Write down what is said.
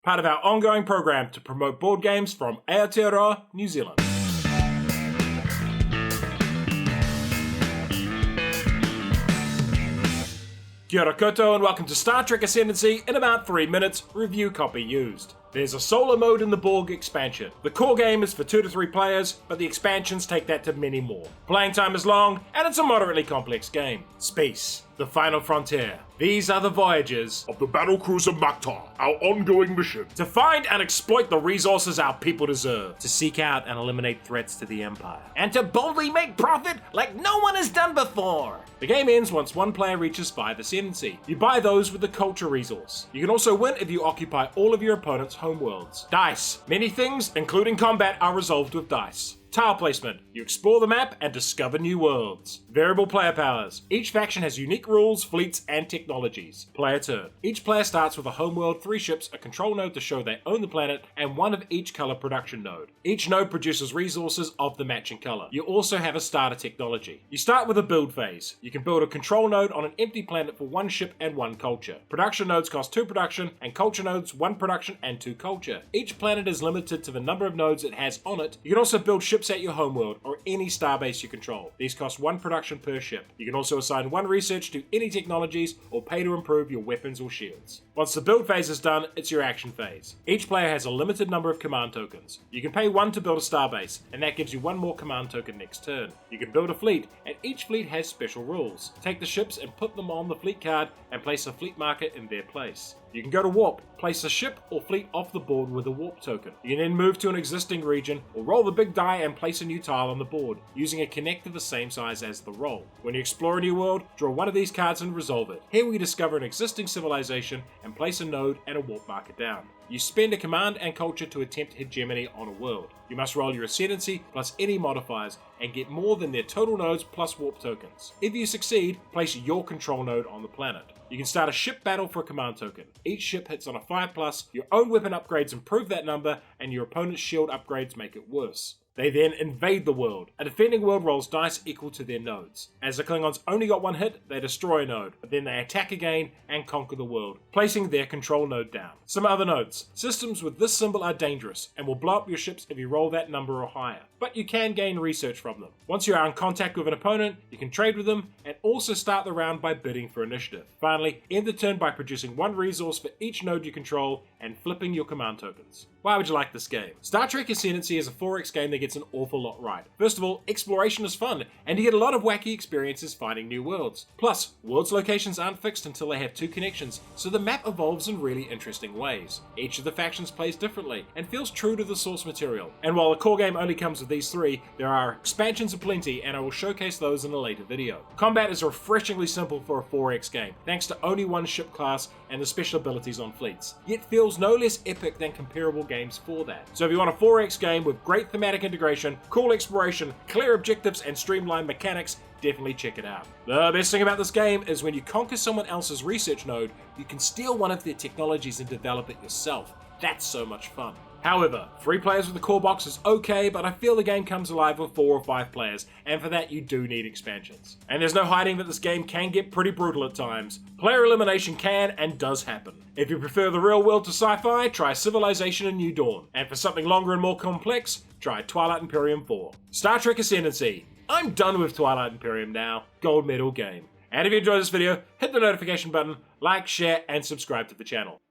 part of our ongoing program to promote board games from Aotearoa, New Zealand. Kia ora koutou and welcome to Star Trek Ascendancy in about 3 minutes, review copy used. There's a solo mode in the Borg expansion. The core game is for 2 to 3 players, but the expansions take that to many more. Playing time is long, and it's a moderately complex game. Space, the final frontier. These are the voyages of the battlecruiser Maktar, our ongoing mission. to find and exploit the resources our people deserve, to seek out and eliminate threats to the Empire, and to boldly make profit like no one has done before. The game ends once one player reaches 5 Ascendancy. You buy those with the culture resource. You can also win if you occupy all of your opponent's homeworlds. Dice. Many things, including combat, are resolved with dice. Tile placement. You explore the map and discover new worlds. Variable player powers. Each faction has unique rules, fleets, and technologies. Player turn. Each player starts with a homeworld, 3 ships, a control node to show they own the planet, and 1 of each color production node. Each node produces resources of the matching color. You also have a starter technology. You start with a build phase. You can build a control node on an empty planet for 1 ship and 1 culture. Production nodes cost 2 production, and culture nodes 1 production and 2 culture. Each planet is limited to the number of nodes it has on it. You can also build ships at your homeworld or any starbase you control. These cost 1 production per ship. You can also assign 1 research to any technologies or pay to improve your weapons or shields. Once the build phase is done, it's your action phase. Each player has a limited number of command tokens. You can pay 1 to build a starbase, and that gives you 1 more command token next turn. You can build a fleet, and each fleet has special rules. Take the ships and put them on the fleet card and place a fleet marker in their place. You can go to warp, place a ship or fleet off the board with a warp token. You can then move to an existing region or roll the big die and place a new tile on the board, using a connector the same size as the roll. When you explore a new world, draw 1 of these cards and resolve it. Here we discover an existing civilization and place a node and a warp marker down. You spend a command and culture to attempt hegemony on a world. You must roll your ascendancy plus any modifiers and get more than their total nodes plus warp tokens. If you succeed, place your control node on the planet. You can start a ship battle for a command token. Each ship hits on a 5+, your own weapon upgrades improve that number, and your opponent's shield upgrades make it worse. They then invade the world. A defending world rolls dice equal to their nodes. As the Klingons only got 1 hit, they destroy a node, but then they attack again and conquer the world, placing their control node down. Some other notes. Systems with this symbol are dangerous and will blow up your ships if you roll that number or higher, but you can gain research from them. Once you are in contact with an opponent, you can trade with them and also start the round by bidding for initiative. Finally, end the turn by producing 1 resource for each node you control and flipping your command tokens. Why would you like this game? Star Trek Ascendancy is a 4X game that gets an awful lot right. First of all, exploration is fun, and you get a lot of wacky experiences finding new worlds. Plus, worlds' locations aren't fixed until they have 2 connections, so the map evolves in really interesting ways. Each of the factions plays differently, and feels true to the source material. And while the core game only comes with these 3, there are expansions aplenty, and I will showcase those in a later video. Combat is refreshingly simple for a 4X game, thanks to only 1 ship class and the special abilities on fleets, yet feels no less epic than comparable games for that. So if you want a 4X game with great thematic integration, cool exploration, clear objectives, and streamlined mechanics, definitely check it out. The best thing about this game is when you conquer someone else's research node, you can steal 1 of their technologies and develop it yourself. That's so much fun. However, 3 players with the core box is okay, but I feel the game comes alive with 4 or 5 players, and for that you do need expansions. And there's no hiding that this game can get pretty brutal at times. Player elimination can and does happen. If you prefer the real world to sci-fi, try Civilization and New Dawn. And for something longer and more complex, try Twilight Imperium 4. Star Trek Ascendancy. I'm done with Twilight Imperium now. Gold medal game. And if you enjoyed this video, hit the notification button, like, share, and subscribe to the channel.